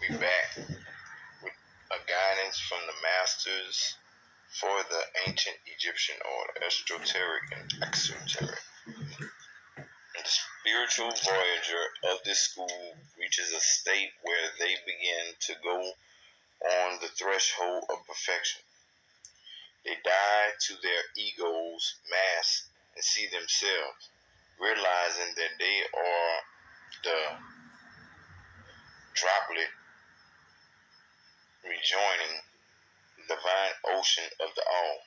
We back with a guidance from the masters for the ancient Egyptian order, esoteric and exoteric. And the spiritual voyager of this school reaches a state where they begin to go on the threshold of perfection. They die to their ego's mask and see themselves, realizing that they are the droplet rejoining the divine ocean of the all.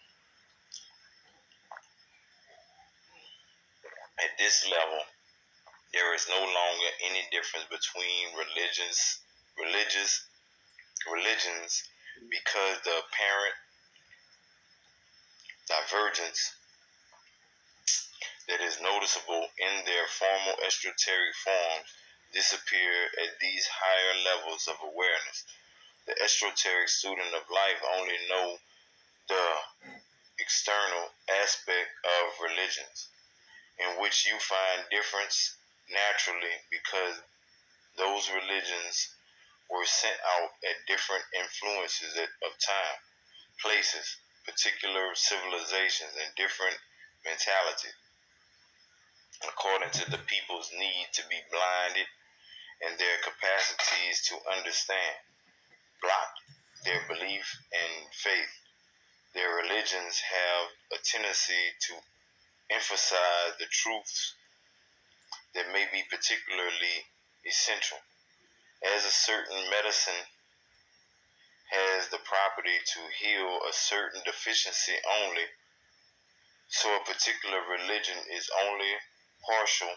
At this level, there is no longer any difference between religions because the apparent divergence that is noticeable in their formal esoteric forms disappear at these higher levels of awareness. The esoteric student of life only know the external aspect of religions, in which you find difference naturally because those religions were sent out at different influences of time, places, particular civilizations, and different mentality, according to the people's need to be blinded and their capacities to understand, block their belief and faith. Their religions have a tendency to emphasize the truths that may be particularly essential. As a certain medicine has the property to heal a certain deficiency only, so a particular religion is only partial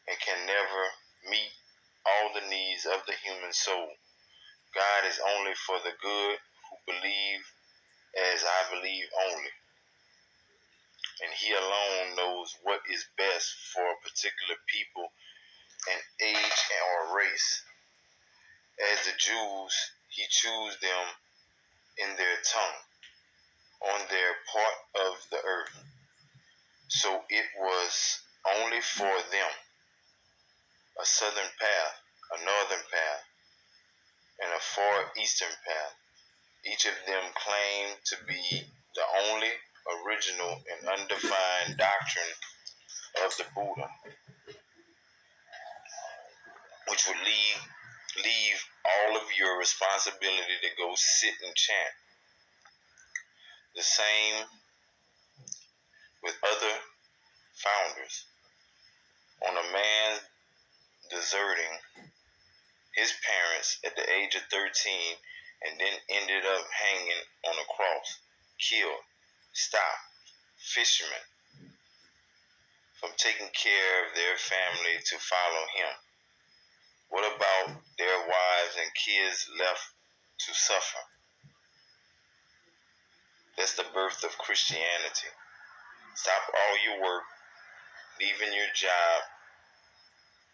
and can never meet all the needs of the human soul. God is only for the good who believe as I believe only, and He alone knows what is best for a particular people and age or race. As the Jews, He chose them in their tongue, on their part of the earth. So it was only for them a southern path, a northern path, and a far eastern path. Each of them claimed to be the only original and undefined doctrine of the Buddha, which would leave all of your responsibility to go sit and chant. The same with other founders. On a man deserting his parents at the age of 13 and then ended up hanging on a cross, killed, stopped fishermen from taking care of their family to follow him. What about their wives and kids left to suffer? That's the birth of Christianity. Stop all your work, leaving your job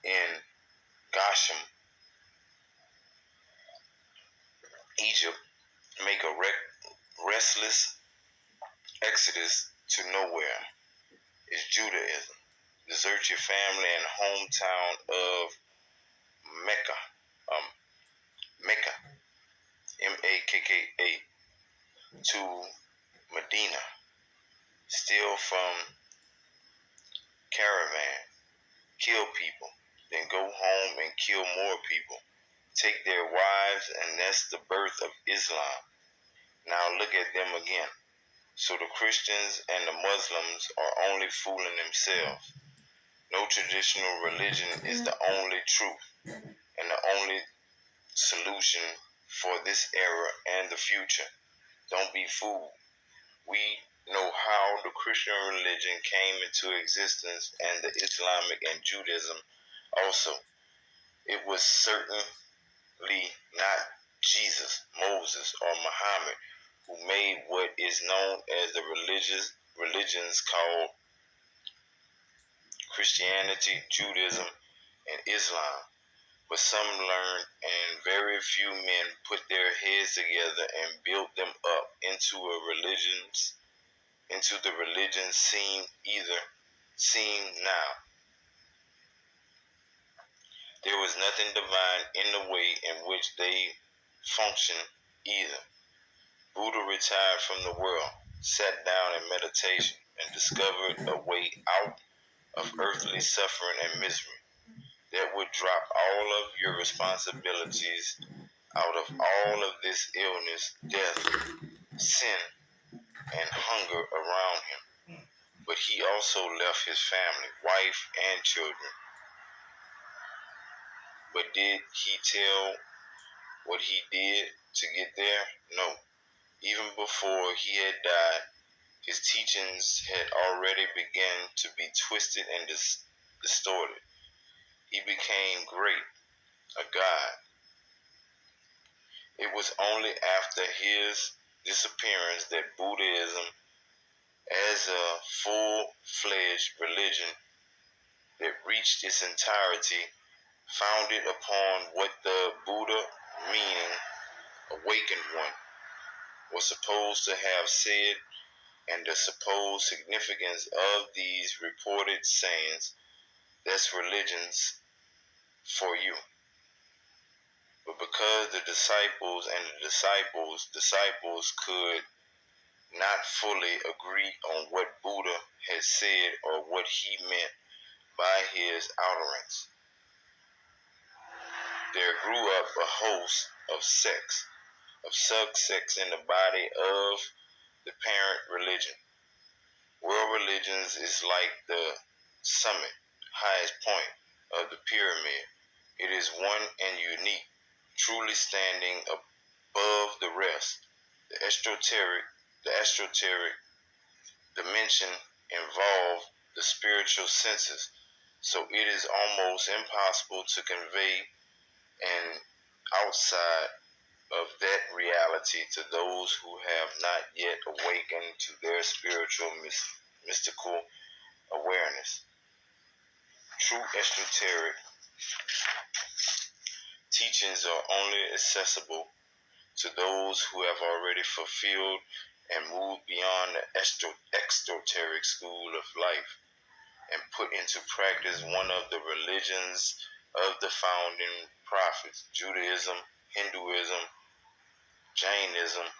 in Goshen, Egypt, make a restless exodus to nowhere. It's Judaism. Desert your family and hometown of Mecca, Makka, to Medina. Steal from caravan, kill people, then go home and kill more people. Take their wives, and that's the birth of Islam. Now look at them again. So the Christians and the Muslims are only fooling themselves. No traditional religion is the only truth and the only solution for this era and the future. Don't be fooled. We know how the Christian religion came into existence and the Islamic and Judaism also. It was certainly not Jesus, Moses, or Muhammad who made what is known as the religions called Christianity, Judaism, and Islam. But some learned, and very few men put their heads together and built them up into the religions seen now. There was nothing divine in the way in which they functioned either. Buddha retired from the world, sat down in meditation, and discovered a way out of earthly suffering and misery that would drop all of your responsibilities out of all of this illness, death, sin, and hunger around him. But he also left his family, wife, and children. But did he tell what he did to get there? No. Even before he had died, his teachings had already begun to be twisted and distorted. He became great, a god. It was only after his disappearance that Buddhism, as a full-fledged religion that reached its entirety, founded upon what the Buddha, meaning awakened one, was supposed to have said, and the supposed significance of these reported sayings. That's religions for you. But because the disciples and the disciples could not fully agree on what Buddha had said or what he meant by his utterance, there grew up a host of sects, of subsects in the body of the parent religion. World religions is like the summit, highest point of the pyramid. It is one and unique, truly standing above the rest. The esoteric dimension involve the spiritual senses, so it is almost impossible to convey an outside of that reality to those who have not yet awakened to their spiritual mystical awareness. True esoteric teachings are only accessible to those who have already fulfilled and moved beyond the exoteric school of life and put into practice one of the religions of the founding prophets: Judaism, Hinduism, Jainism,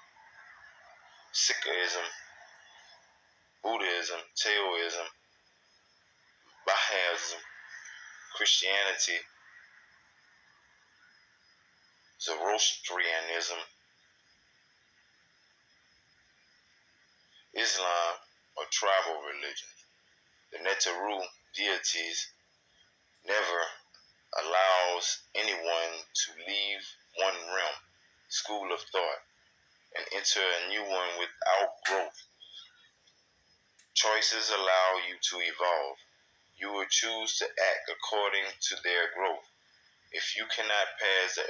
Sikhism, Buddhism, Taoism, Bahaism, Christianity, Zoroastrianism, Islam, or tribal religions. The Netaru deities never allows anyone to leave one realm, school of thought, and enter a new one without growth. Choices allow you to evolve. You will choose to act according to their growth. If you cannot pass the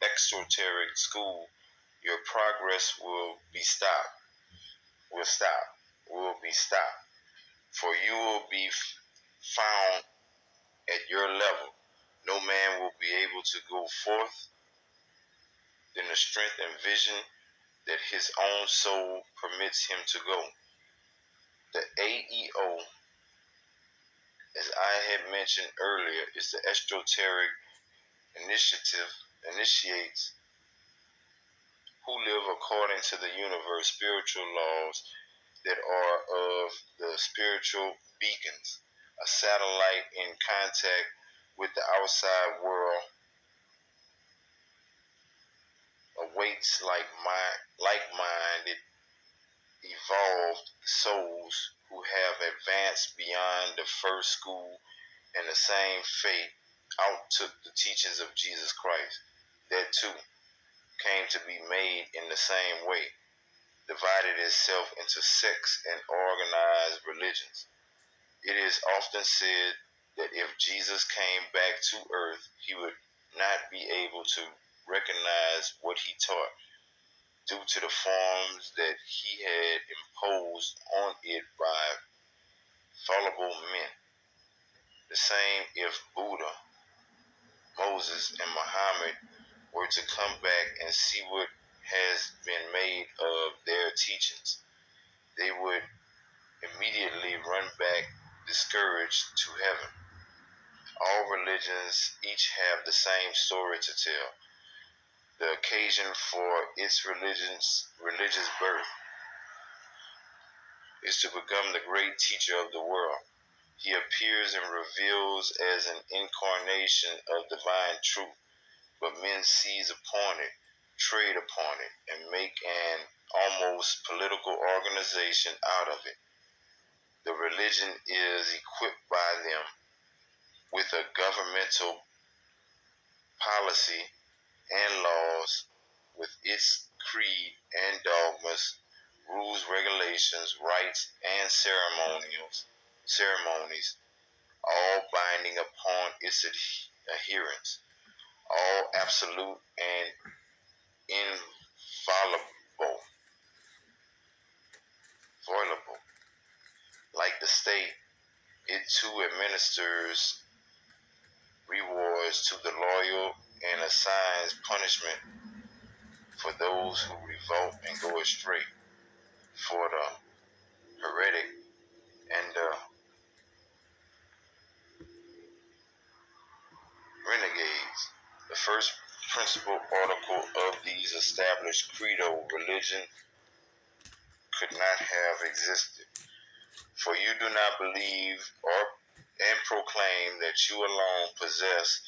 exoteric school, your progress will be stopped. For you will be found at your level. No man will be able to go forth than the strength and vision that his own soul permits him to go. The AEO, as I had mentioned earlier, is the esoteric initiates who live according to the universe spiritual laws that are of the spiritual beacons, a satellite in contact with the outside world, awaits like-minded, evolved souls who have advanced beyond the first school and the same faith outtook the teachings of Jesus Christ. That too came to be made in the same way, divided itself into sects and organized religions. It is often said that if Jesus came back to earth, he would not be able to recognize what he taught due to the forms that he had imposed on it by fallible men. The same if Buddha, Moses, and Muhammad were to come back and see what has been made of their teachings. They would immediately run back discouraged to heaven. All religions each have the same story to tell. The occasion for its religious birth is to become the great teacher of the world. He appears and reveals as an incarnation of divine truth, but men seize upon it, trade upon it, and make an almost political organization out of it. The religion is equipped by them with a governmental policy and laws, with its creed and dogmas, rules, regulations, rites, and ceremonies, all binding upon its adherents, all absolute and inviolable. Like the state, it too administers rewards to the loyal and assigns punishment for those who revolt and go astray, for the heretic and the renegades. The first principal article of these established credo religion could not have existed. For you do not believe and proclaim that you alone possess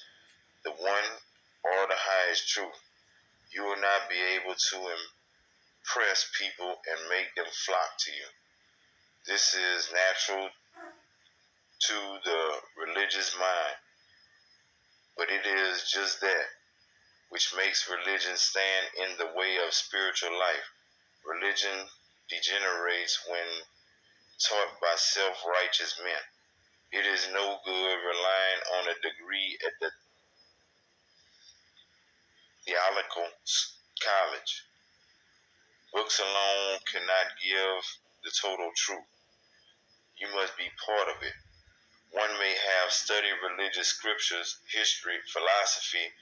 the one or the highest truth. You will not be able to impress people and make them flock to you. This is natural to the religious mind, but it is just that which makes religion stand in the way of spiritual life. Religion degenerates when taught by self-righteous men. It is no good relying on a degree at the theological college. Books alone cannot give the total truth. You must be part of it. One may have studied religious scriptures, history, philosophy.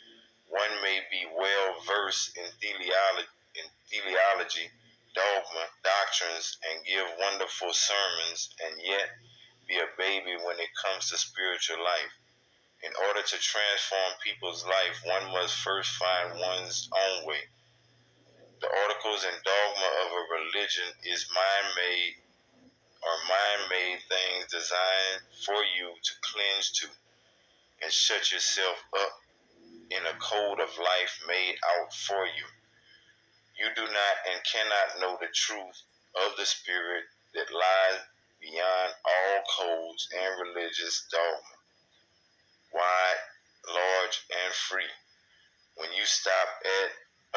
One may be well versed in teleology, dogma, doctrines, and give wonderful sermons, and yet be a baby when it comes to spiritual life. In order to transform people's life, one must first find one's own way. The articles and dogma of a religion is mind-made things designed for you to cling to and shut yourself up in a code of life made out for you. You do not and cannot know the truth of the spirit that lies beyond all codes and religious dogma, wide, large, and free. When you stop at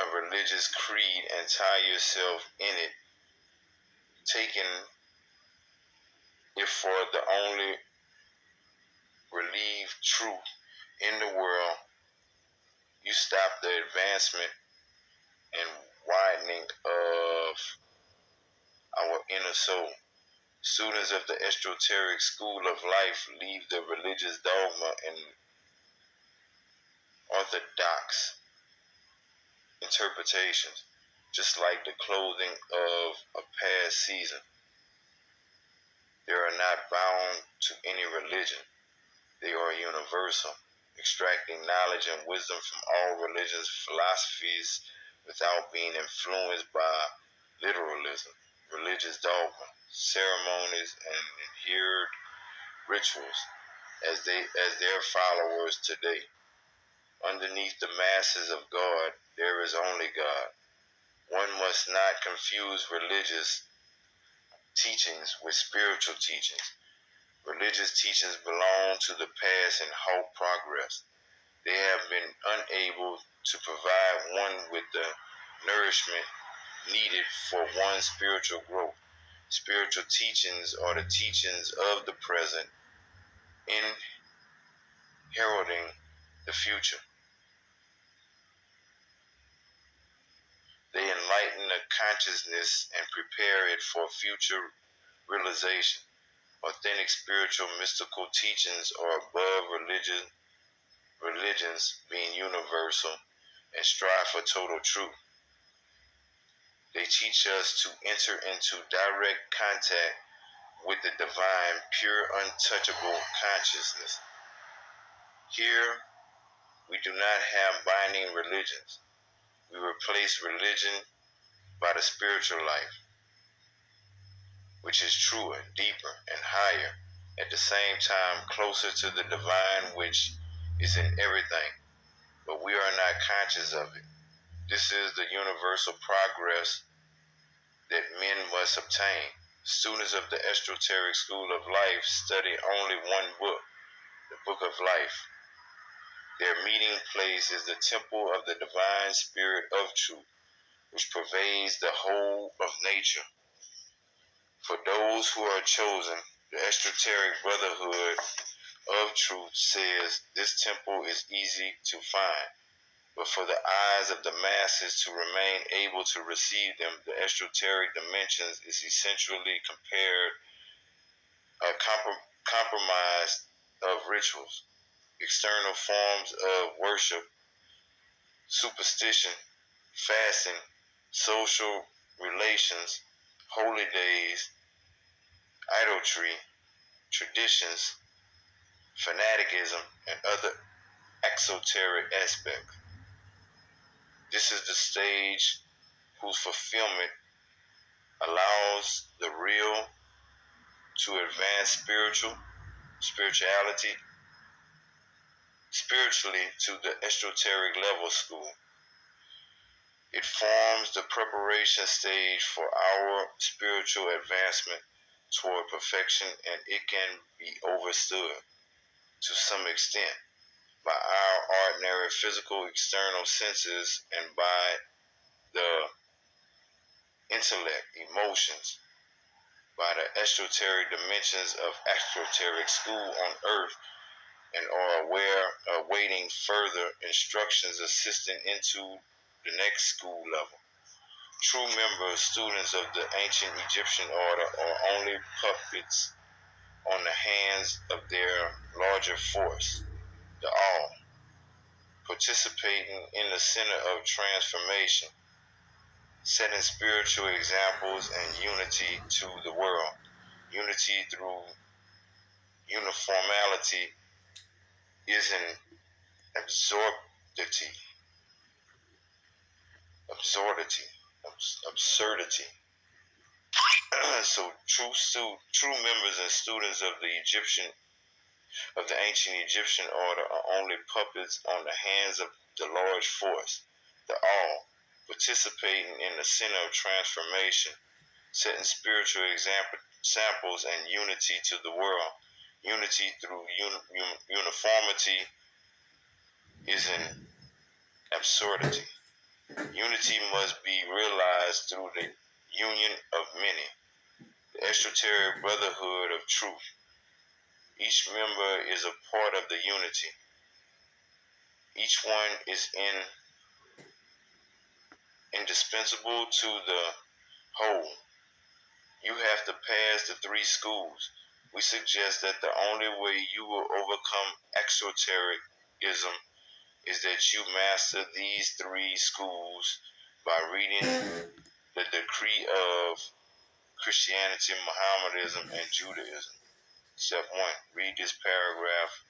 a religious creed and tie yourself in it, taking it for the only relieved truth in the world, you stop the advancement and widening of our inner soul. Students of the exoteric school of life leave the religious dogma and orthodox interpretations, just like the clothing of a past season. They are not bound to any religion. They are universal, extracting knowledge and wisdom from all religious philosophies without being influenced by literalism, religious dogma, ceremonies, and adhered rituals as their followers today. Underneath the masses of God, there is only God. One must not confuse religious teachings with spiritual teachings. Religious teachings belong to the past and halt progress. They have been unable to provide one with the nourishment needed for one's spiritual growth. Spiritual teachings are the teachings of the present in heralding the future. They enlighten the consciousness and prepare it for future realization. Authentic spiritual mystical teachings are above religions being universal and strive for total truth. They teach us to enter into direct contact with the divine, pure, untouchable consciousness. Here, we do not have binding religions. We replace religion by the spiritual life, which is truer, deeper, and higher, at the same time closer to the divine, which is in everything, but we are not conscious of it. This is the universal progress that men must obtain. Students of the exoteric school of life study only one book, the book of life. Their meeting place is the temple of the divine spirit of truth, which pervades the whole of nature. For those who are chosen, the exoteric brotherhood of truth says this temple is easy to find. But for the eyes of the masses to remain able to receive them, the exoteric dimensions is essentially compromised of rituals, external forms of worship, superstition, fasting, social relations, holy days, idolatry, traditions, fanaticism, and other exoteric aspects. This is the stage whose fulfillment allows the real to advance spiritually to the exoteric level school. It forms the preparation stage for our spiritual advancement toward perfection, and it can be overstood to some extent by our ordinary physical external senses and by the intellect, emotions, by the exoteric dimensions of exoteric school on earth, and are awaiting further instructions assisting into the next school level. True members, students of the ancient Egyptian order, are only puppets on the hands of their larger force, the all, participating in the center of transformation, setting spiritual examples and unity to the world. Unity through uniformity is an absurdity. So true members and students of the ancient Egyptian order are only puppets on the hands of the large force, the all, participating in the center of transformation, setting spiritual examples and unity to the world. Unity through uniformity is an absurdity. Unity must be realized through the union of many, the exoteric brotherhood of truth. Each member is a part of the unity. Each one is indispensable to the whole. You have to pass the three schools. We suggest that the only way you will overcome exotericism is that you master these three schools by reading the decree of Christianity, Mohammedanism, and Judaism. Step 1. Read this paragraph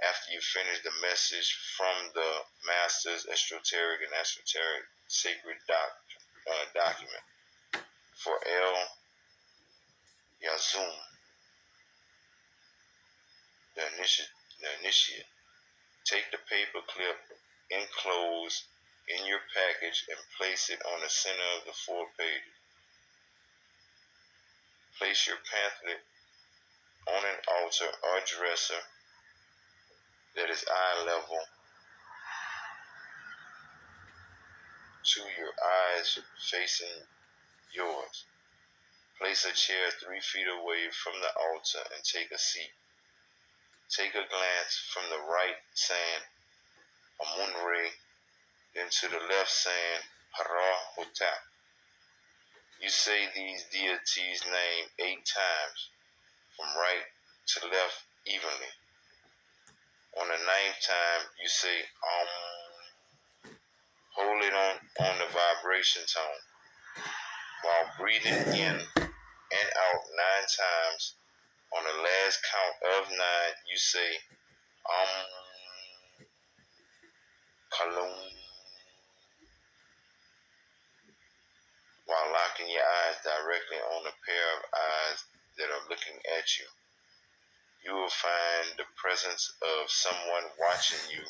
after you finish the message from the Master's Exoteric and Esoteric Sacred Document. For El Yazum, the initiate, take the paper clip enclosed in your package and place it on the center of the 4 pages. Place your pamphlet on an altar or dresser that is eye level to your eyes facing yours. Place a chair 3 feet away from the altar and take a seat. Take a glance from the right saying Amun-Re, then to the left saying Hara-Hotep. You say these deities' name 8 times, from right to left evenly. On the 9th time, you say hold it on the vibration tone. While breathing in and out 9 times, on the last count of 9, you say Kalum. While locking your eyes directly on a pair of eyes that are looking at you, you will find the presence of someone watching you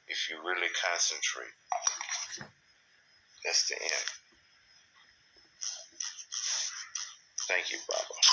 if you really concentrate. That's the end. Thank you, Baba.